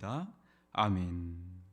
기도합니다. 아멘.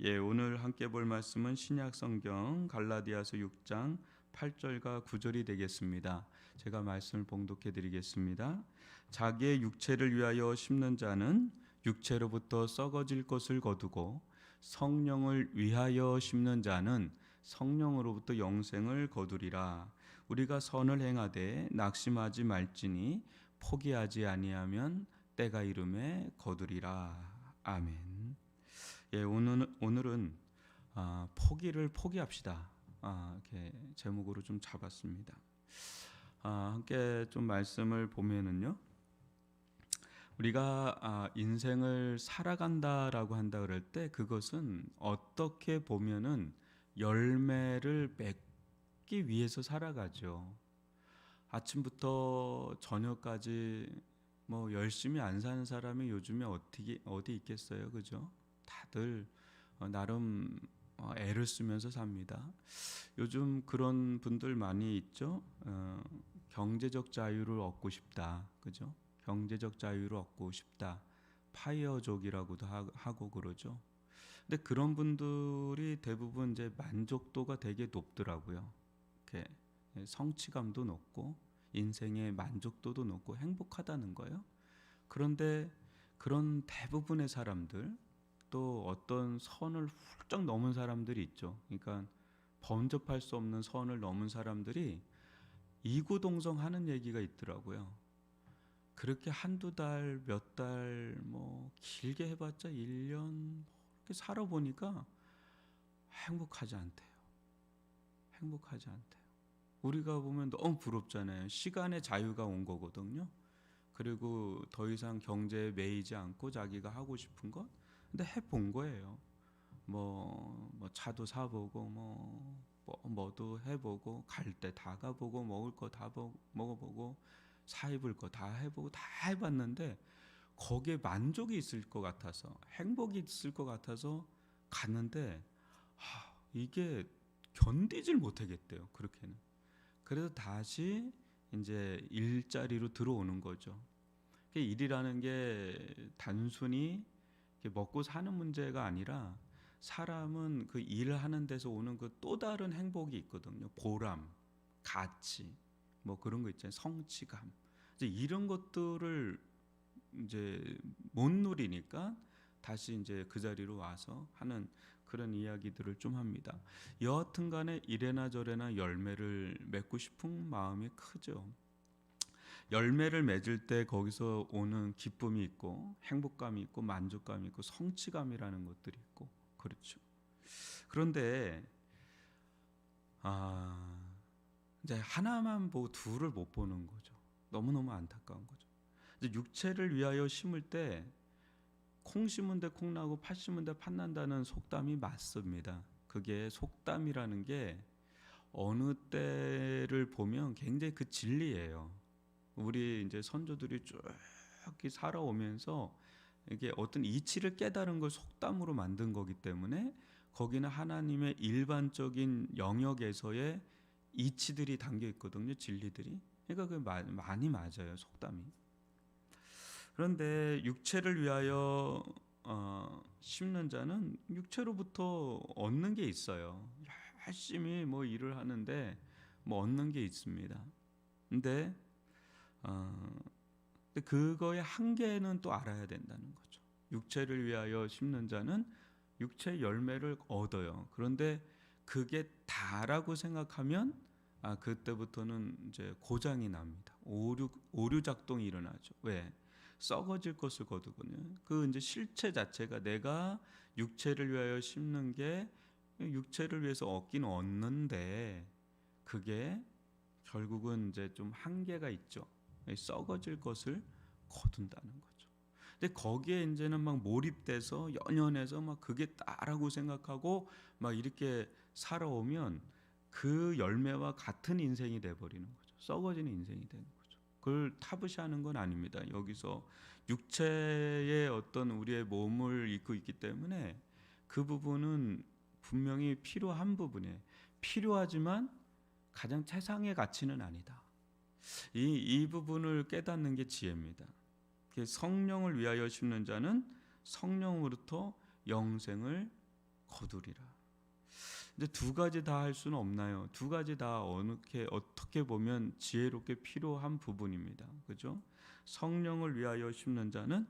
예, 오늘 함께 볼 말씀은 신약 성경 갈라디아서 6장 8절과 9절이 되겠습니다. 제가 말씀을 봉독해 드리겠습니다. 자기의 육체를 위하여 심는 자는 육체로부터 썩어질 것을 거두고 성령을 위하여 심는 자는 성령으로부터 영생을 거두리라. 우리가 선을 행하되 낙심하지 말지니 포기하지 아니하면 때가 이름에 거두리라. 아멘. 예, 오늘은 포기를 포기합시다. 이렇게 제목으로 좀 잡았습니다. 함께 좀 말씀을 보면은요, 우리가 인생을 살아간다라고 한다 그럴 때 그것은 어떻게 보면은 열매를 맺기 위해서 살아가죠. 아침부터 저녁까지 뭐 열심히 안 사는 사람이 요즘에 어디 있겠어요, 그죠? 다들 나름 애를 쓰면서 삽니다. 요즘 그런 분들 많이 있죠. 경제적 자유를 얻고 싶다, 그죠? 경제적 자유를 얻고 싶다. 파이어족이라고도 하고 그러죠. 근데 그런 분들이 대부분 이제 만족도가 되게 높더라고요. 이렇게 성취감도 높고 인생의 만족도도 높고 행복하다는 거예요. 그런데 그런 대부분의 사람들, 또 어떤 선을 훌쩍 넘은 사람들이 있죠. 그러니까 범접할 수 없는 선을 넘은 사람들이 이구동성하는 얘기가 있더라고요. 그렇게 한두 달, 몇 달, 뭐 길게 해봤자 1년 이렇게 살아보니까 행복하지 않대요. 행복하지 않대요. 우리가 보면 너무 부럽잖아요. 시간의 자유가 온 거거든요. 그리고 더 이상 경제에 매이지 않고 자기가 하고 싶은 것, 근데 해본 거예요. 뭐 차도 사보고 뭐도 해보고 갈 때 다 가보고 먹을 거 다 먹어보고 사 입을 거 다 해보고 다 해봤는데 거기에 만족이 있을 것 같아서 행복이 있을 것 같아서 갔는데 이게 견디질 못하겠대요. 그렇게는. 그래서 다시 이제 일자리로 들어오는 거죠. 일이라는 게 단순히 먹고 사는 문제가 아니라 사람은 그 일을 하는 데서 오는 그 또 다른 행복이 있거든요. 보람, 가치, 뭐 그런 거 있잖아요. 성취감. 이제 이런 것들을 이제 못 누리니까 다시 이제 그 자리로 와서 하는 그런 이야기들을 좀 합니다. 여하튼간에 이래나 저래나 열매를 맺고 싶은 마음이 크죠. 열매를 맺을 때 거기서 오는 기쁨이 있고 행복감이 있고 만족감이 있고 성취감이라는 것들이 있고 그렇죠. 그런데 이제 하나만 보고 둘을 못 보는 거죠. 너무너무 안타까운 거죠. 이제 육체를 위하여 심을 때 콩 심은 데 콩 나고 팥 심은 데 팥 난다는 속담이 맞습니다. 그게 속담이라는 게 어느 때를 보면 굉장히 그 진리예요. 우리 이제 선조들이 쭉 살아오면서 이게 어떤 이치를 깨달은 걸 속담으로 만든 거기 때문에 거기는 하나님의 일반적인 영역에서의 이치들이 담겨 있거든요. 진리들이. 그러니까 그 많이 맞아요. 속담이. 그런데 육체를 위하여 심는 자는 육체로부터 얻는 게 있어요. 열심히 뭐 일을 하는데 뭐 얻는 게 있습니다. 근데 그거의 한계는 또 알아야 된다는 거죠. 육체를 위하여 심는 자는 육체 열매를 얻어요. 그런데 그게 다라고 생각하면 그때부터는 이제 고장이 납니다. 오류 작동이 일어나죠. 왜? 썩어질 것을 거두거든요. 그 이제 실체 자체가 내가 육체를 위하여 심는 게 육체를 위해서 얻긴 얻는데 그게 결국은 이제 좀 한계가 있죠. 썩어질 것을 거둔다는 거죠. 근데 거기에 이제는 막 몰입돼서 연연해서 막 그게 다라고 생각하고 막 이렇게 살아오면 그 열매와 같은 인생이 돼 버리는 거죠. 썩어지는 인생이 되는 거죠. 그걸 타부시하는 건 아닙니다. 여기서 육체의 어떤 우리의 몸을 입고 있기 때문에 그 부분은 분명히 필요한 부분이에요. 필요하지만 가장 최상의 가치는 아니다. 이 부분을 깨닫는 게 지혜입니다. 성령을 위하여 심는 자는 성령으로부터 영생을 거두리라. 근데 두 가지 다 할 수는 없나요? 두 가지 다 어떻게 보면 지혜롭게 필요한 부분입니다. 그죠? 성령을 위하여 심는 자는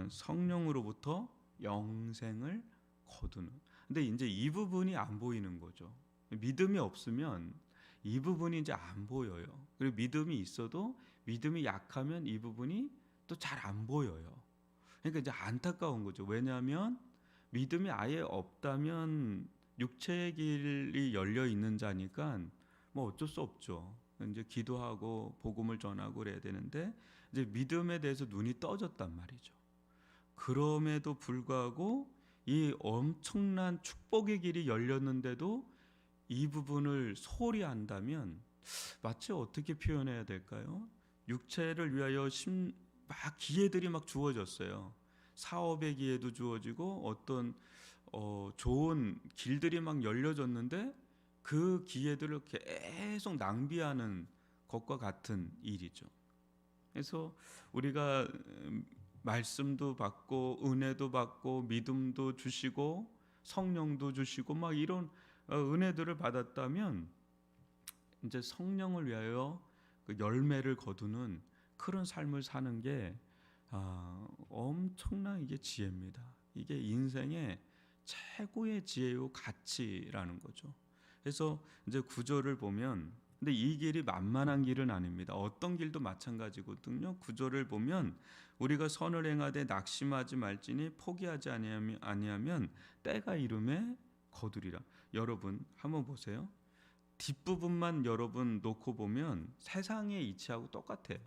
성령으로부터 영생을 거두는. 근데 이제 이 부분이 안 보이는 거죠. 믿음이 없으면 이 부분이 이제 안 보여요. 그리고 믿음이 있어도 믿음이 약하면 이 부분이 또 잘 안 보여요. 그러니까 이제 안타까운 거죠. 왜냐하면 믿음이 아예 없다면 육체의 길이 열려 있는 자니까 뭐 어쩔 수 없죠. 이제 기도하고 복음을 전하고 그래야 되는데 이제 믿음에 대해서 눈이 떠졌단 말이죠. 그럼에도 불구하고 이 엄청난 축복의 길이 열렸는데도 이 부분을 소홀히 한다면 마치 어떻게 표현해야 될까요? 육체를 위하여 막 기회들이 막 주어졌어요. 사업의 기회도 주어지고 어떤 좋은 길들이 막 열려졌는데 그 기회들을 계속 낭비하는 것과 같은 일이죠. 그래서 우리가 말씀도 받고 은혜도 받고 믿음도 주시고 성령도 주시고 막 이런 은혜들을 받았다면 이제 성령을 위하여 그 열매를 거두는 그런 삶을 사는 게 엄청난 이게 지혜입니다. 이게 인생의 최고의 지혜요 가치라는 거죠. 그래서 이제 구절을 보면 근데 이 길이 만만한 길은 아닙니다. 어떤 길도 마찬가지거든요. 구절을 보면 우리가 선을 행하되 낙심하지 말지니 포기하지 아니하면 때가 이름에 거두리라. 여러분 한번 보세요. 뒷부분만 여러분 놓고 보면 세상의 이치하고 똑같아요.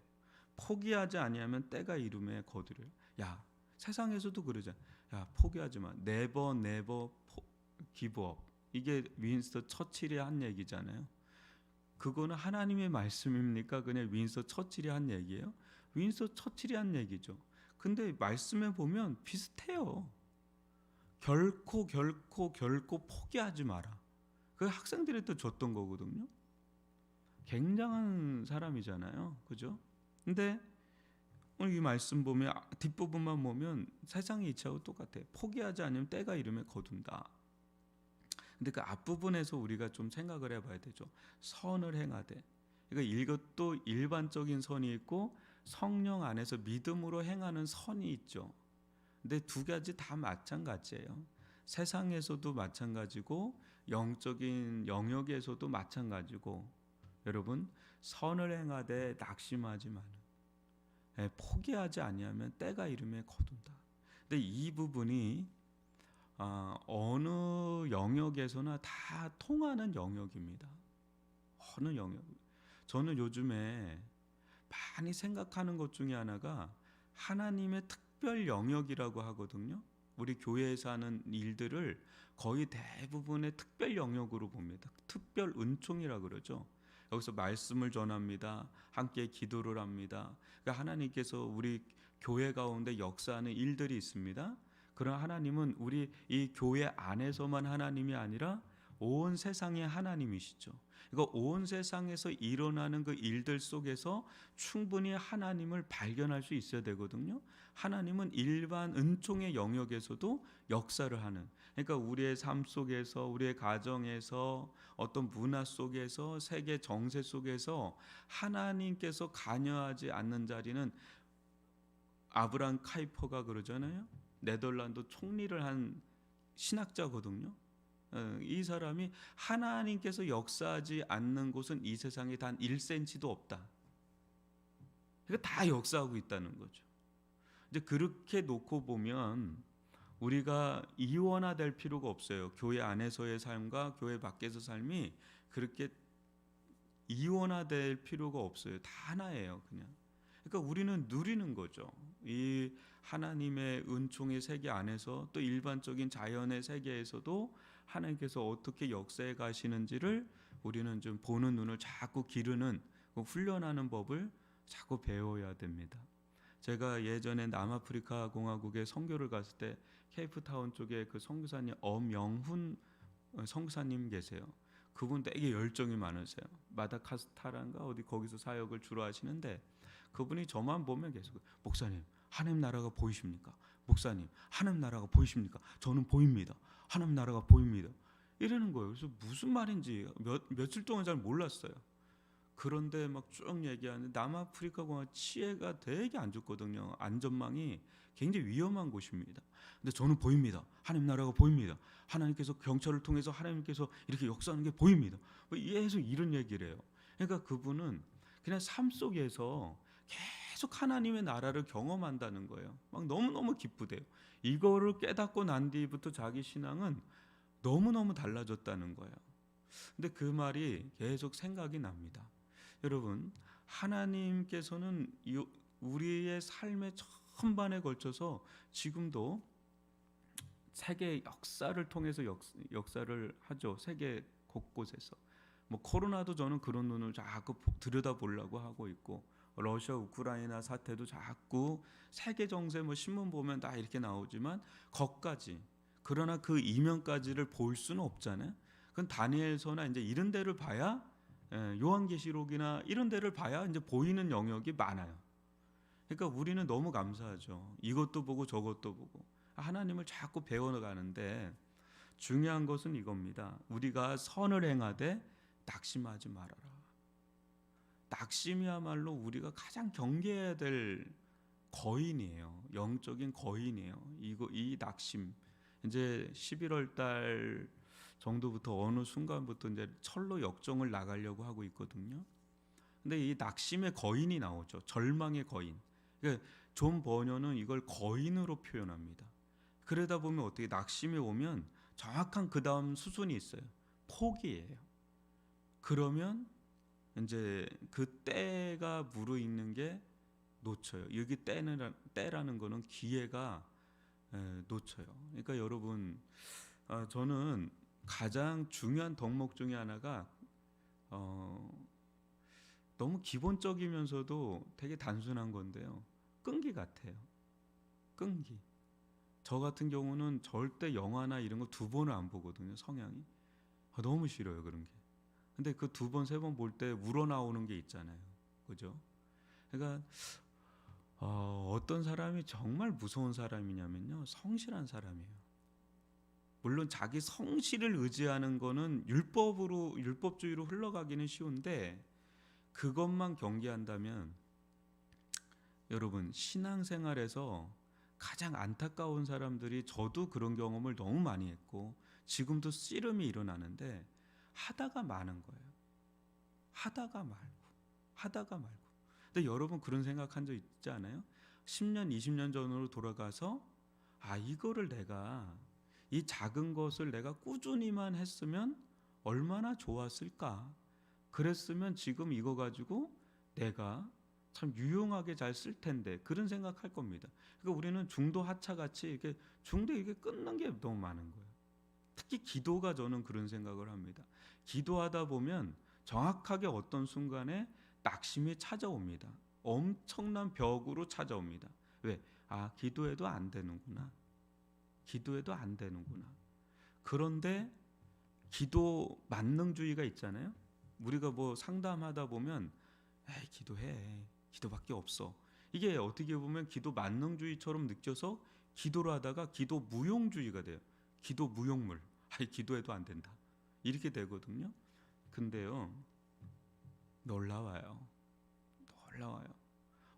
포기하지 아니하면 때가 이름에 거두리라. 야, 세상에서도 그러잖아. 야, 포기하지 마. never give up. 이게 윈스턴 처칠이 한 얘기잖아요. 그거는 하나님의 말씀입니까? 그냥 윈스턴 처칠이 한 얘기예요? 윈스턴 처칠이 한 얘기죠. 근데 말씀에 보면 비슷해요. 결코 포기하지 마라. 그 학생들한테 줬던 거거든요. 굉장한 사람이잖아요. 그죠? 근데 오늘 이 말씀 보면 뒷부분만 보면 세상의 이치하고 똑같아요. 포기하지 않으면 때가 이름에 거둔다. 근데 그 앞부분에서 우리가 좀 생각을 해봐야 되죠. 선을 행하되. 그러니까 이것도 일반적인 선이 있고 성령 안에서 믿음으로 행하는 선이 있죠. 근데 두 가지 다 마찬가지예요. 세상에서도 마찬가지고 영적인 영역에서도 마찬가지고 여러분 선을 행하되 낙심하지 마는. 포기하지 아니하면 때가 이름에 거둔다. 근데 이 부분이 어느 영역에서나 다 통하는 영역입니다. 어느 영역. 저는 요즘에 많이 생각하는 것 중에 하나가 하나님의 특별 영역이라고 하거든요. 우리 교회에서 하는 일들을 거의 대부분의 특별 영역으로 봅니다. 특별 은총이라고 그러죠. 여기서 말씀을 전합니다. 함께 기도를 합니다. 그러니까 하나님께서 우리 교회 가운데 역사하는 일들이 있습니다. 그러나 하나님은 우리 이 교회 안에서만 하나님이 아니라 온 세상의 하나님이시죠. 그러니까 온 세상에서 일어나는 그 일들 속에서 충분히 하나님을 발견할 수 있어야 되거든요. 하나님은 일반 은총의 영역에서도 역사를 하는, 그러니까 우리의 삶 속에서, 우리의 가정에서, 어떤 문화 속에서, 세계 정세 속에서 하나님께서 관여하지 않는 자리는, 아브람 카이퍼가 그러잖아요. 네덜란드 총리를 한 신학자거든요. 이 사람이 하나님께서 역사하지 않는 곳은 이 세상에 단 1cm도 없다. 그러니까 다 역사하고 있다는 거죠. 이제 그렇게 놓고 보면 우리가 이원화될 필요가 없어요. 교회 안에서의 삶과 교회 밖에서 삶이 그렇게 이원화될 필요가 없어요. 다 하나예요, 그냥. 그러니까 우리는 누리는 거죠. 이 하나님의 은총의 세계 안에서 또 일반적인 자연의 세계에서도 하나님께서 어떻게 역사해 가시는지를 우리는 좀 보는 눈을 자꾸 기르는, 훈련하는 법을 자꾸 배워야 됩니다. 제가 예전에 남아프리카 공화국에 선교를 갔을 때 케이프타운 쪽에 그 선교사님 엄영훈 선교사님 계세요. 그분 되게 열정이 많으세요. 마다카스카르인가 어디 거기서 사역을 주로 하시는데 그분이 저만 보면 계속 목사님 하나님 나라가 보이십니까? 목사님, 하나님 나라가 보이십니까? 저는 보입니다. 하나님 나라가 보입니다. 이러는 거예요. 그래서 무슨 말인지 며칠 동안 잘 몰랐어요. 그런데 막 쭉 얘기하는데 남아프리카 공화 치해가 되게 안 좋거든요. 안전망이 굉장히 위험한 곳입니다. 근데 저는 보입니다. 하나님 나라가 보입니다. 하나님께서 경찰을 통해서 하나님께서 이렇게 역사하는 게 보입니다. 계속 이런 얘기를 해요. 그러니까 그분은 그냥 삶 속에서 계속 하나님의 나라를 경험한다는 거예요. 막 너무너무 기쁘대요. 이거를 깨닫고 난 뒤부터 자기 신앙은 너무너무 달라졌다는 거예요. 근데 그 말이 계속 생각이 납니다. 여러분, 하나님께서는 우리의 삶의 전반에 걸쳐서 지금도 세계 역사를 통해서 역사를 하죠. 세계 곳곳에서. 뭐 코로나도 저는 그런 눈을 자꾸 들여다보려고 하고 있고, 러시아 우크라이나 사태도 자꾸 세계 정세 뭐 신문 보면 다 이렇게 나오지만 거기까지, 그러나 그 이면까지를 볼 수는 없잖아요. 그건 다니엘서나 이제 이런 데를 봐야, 요한계시록이나 이런 데를 봐야 이제 보이는 영역이 많아요. 그러니까 우리는 너무 감사하죠. 이것도 보고 저것도 보고 하나님을 자꾸 배워가는데, 중요한 것은 이겁니다. 우리가 선을 행하되 낙심하지 말아라. 낙심이야말로 우리가 가장 경계해야 될 거인이에요. 영적인 거인이에요. 이 낙심. 이제 11월 달 정도부터 어느 순간부터 이제 철로 역정을 나가려고 하고 있거든요. 근데 이 낙심의 거인이 나오죠. 절망의 거인. 그러니까 존 버녀는 이걸 거인으로 표현합니다. 그러다 보면 어떻게 낙심이 오면 정확한 그 다음 수순이 있어요. 포기예요. 그러면 이제 그 때가 무르익는 게 놓쳐요. 여기 때라는 거는 기회가 놓쳐요. 그러니까 여러분, 저는 가장 중요한 덕목 중에 하나가 너무 기본적이면서도 되게 단순한 건데요. 끈기 같아요. 끈기. 저 같은 경우는 절대 영화나 이런 거 두 번을 안 보거든요. 성향이. 너무 싫어요, 그런 게. 근데 그 두 번, 세 번 볼 때 우러나오는 게 있잖아요. 그죠? 그러니까 어떤 사람이 정말 무서운 사람이냐면요, 성실한 사람이에요. 물론 자기 성실을 의지하는 거는 율법주의로 흘러가기는 쉬운데, 그것만 경계한다면 여러분, 신앙생활에서 가장 안타까운 사람들이, 저도 그런 경험을 너무 많이 했고 지금도 씨름이 일어나는데, 하다가 마는 거예요. 하다가 말고. 근데 여러분 그런 생각한 적 있지 않아요? 10년, 20년 전으로 돌아가서 이거를 내가, 이 작은 것을 내가 꾸준히만 했으면 얼마나 좋았을까? 그랬으면 지금 이거 가지고 내가 참 유용하게 잘 쓸 텐데, 그런 생각할 겁니다. 그러니까 우리는 중도 하차같이 이렇게 중도에 이게 끊는 게 너무 많은 거예요. 특히 기도가, 저는 그런 생각을 합니다. 기도하다 보면 정확하게 어떤 순간에 낙심이 찾아옵니다. 엄청난 벽으로 찾아옵니다. 왜? 기도해도 안 되는구나. 그런데 기도 만능주의가 있잖아요. 우리가 뭐 상담하다 보면 기도해. 기도밖에 없어. 이게 어떻게 보면 기도 만능주의처럼 느껴서 기도를 하다가 기도 무용주의가 돼요. 기도 무용물. 기도해도 안 된다. 이렇게 되거든요. 근데요, 놀라워요.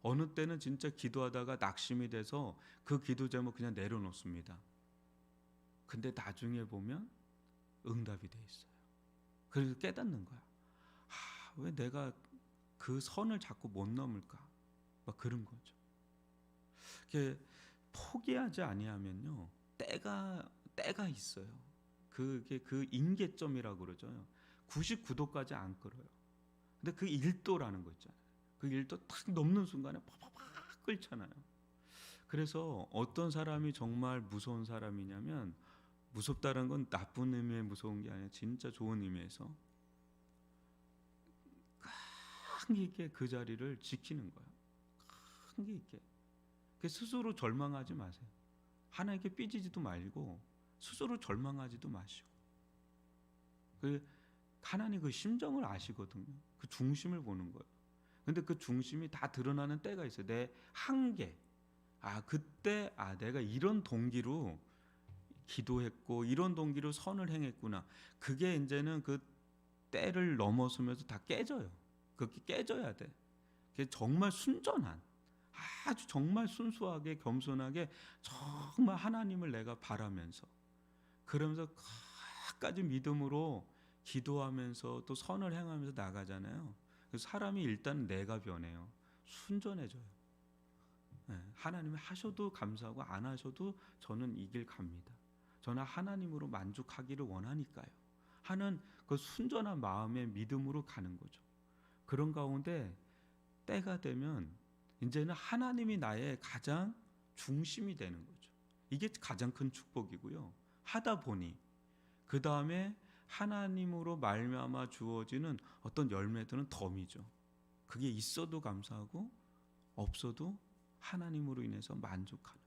어느 때는 진짜 기도하다가 낙심이 돼서 그 기도 제목 그냥 내려놓습니다. 근데 나중에 보면 응답이 돼 있어요. 그래서 깨닫는 거야. 왜 내가 그 선을 자꾸 못 넘을까? 막 그런 거죠. 포기하지 아니하면요, 때가 있어요. 그게 그 임계점이라고 그러죠. 99도까지 안 끌어요. 근데 그 1도라는 거 있잖아요. 그 1도 탁 넘는 순간에 팍팍팍 끓잖아요. 그래서 어떤 사람이 정말 무서운 사람이냐면, 무섭다는 건 나쁜 의미의 무서운 게 아니라 진짜 좋은 의미에서 끈기 있게 그 자리를 지키는 거예요. 끈기 있게. 스스로 절망하지 마세요. 하나님께 삐지지도 말고 스스로 절망하지도 마시고. 하나님 그 심정을 아시거든요. 그 중심을 보는 거예요. 근데 그 중심이 다 드러나는 때가 있어요. 내 한계, 그때 내가 이런 동기로 기도했고 이런 동기로 선을 행했구나. 그게 이제는 그 때를 넘어서면서 다 깨져요. 그게 깨져야 돼. 그게 정말 순전한, 아주 정말 순수하게 겸손하게 정말 하나님을 내가 바라면서, 그러면서 끝까지 믿음으로 기도하면서 또 선을 행하면서 나가잖아요. 그래서 사람이 일단 내가 변해요. 순전해져요. 하나님이 하셔도 감사하고 안 하셔도 저는 이 길 갑니다. 저는 하나님으로 만족하기를 원하니까요 하는 그 순전한 마음의 믿음으로 가는 거죠. 그런 가운데 때가 되면 이제는 하나님이 나의 가장 중심이 되는 거죠. 이게 가장 큰 축복이고요. 하다 보니 그 다음에 하나님으로 말미암아 주어지는 어떤 열매들은 덤이죠. 그게 있어도 감사하고 없어도 하나님으로 인해서 만족하는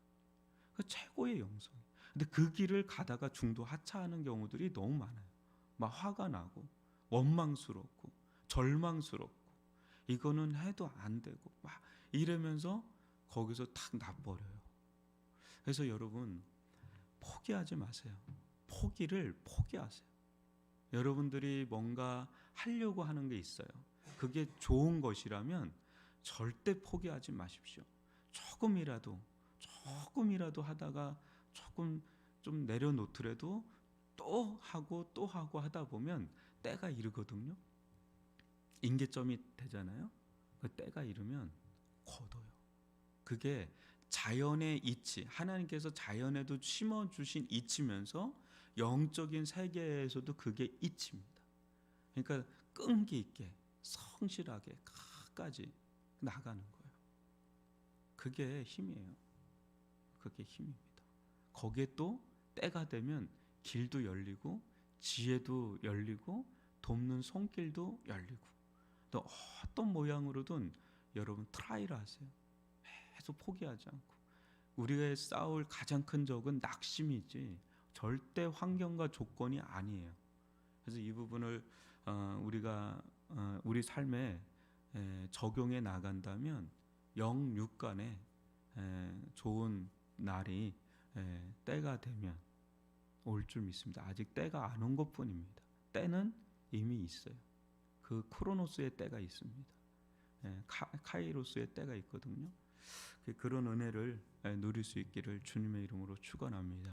그 최고의 영성. 근데 그 길을 가다가 중도 하차하는 경우들이 너무 많아요. 막 화가 나고 원망스럽고 절망스럽고 이거는 해도 안 되고 막 이러면서 거기서 탁 놔버려요. 그래서 여러분 포기하지 마세요. 포기를 포기하세요. 여러분들이 뭔가 하려고 하는 게 있어요. 그게 좋은 것이라면 절대 포기하지 마십시오. 조금이라도 하다가 조금 좀 내려놓더라도 또 하고 하다 보면 때가 이르거든요. 임계점이 되잖아요. 그 때가 이르면 거둬요. 그게 자연의 이치, 하나님께서 자연에도 심어주신 이치면서 영적인 세계에서도 그게 이치입니다. 그러니까 끈기 있게 성실하게 끝까지 나가는 거예요. 그게 힘이에요. 그게 힘입니다. 거기에 또 때가 되면 길도 열리고 지혜도 열리고 돕는 손길도 열리고 또 어떤 모양으로든 여러분 트라이를 하세요. 계속 포기하지 않고. 우리가 싸울 가장 큰 적은 낙심이지 절대 환경과 조건이 아니에요. 그래서 이 부분을 우리가 우리 삶에 적용해 나간다면 영육간에 좋은 날이 때가 되면 올 줄 믿습니다. 아직 때가 안 온 것뿐입니다. 때는 이미 있어요. 그 크로노스의 때가 있습니다. 카이로스의 때가 있거든요. 그런 은혜를 누릴 수 있기를 주님의 이름으로 축원합니다.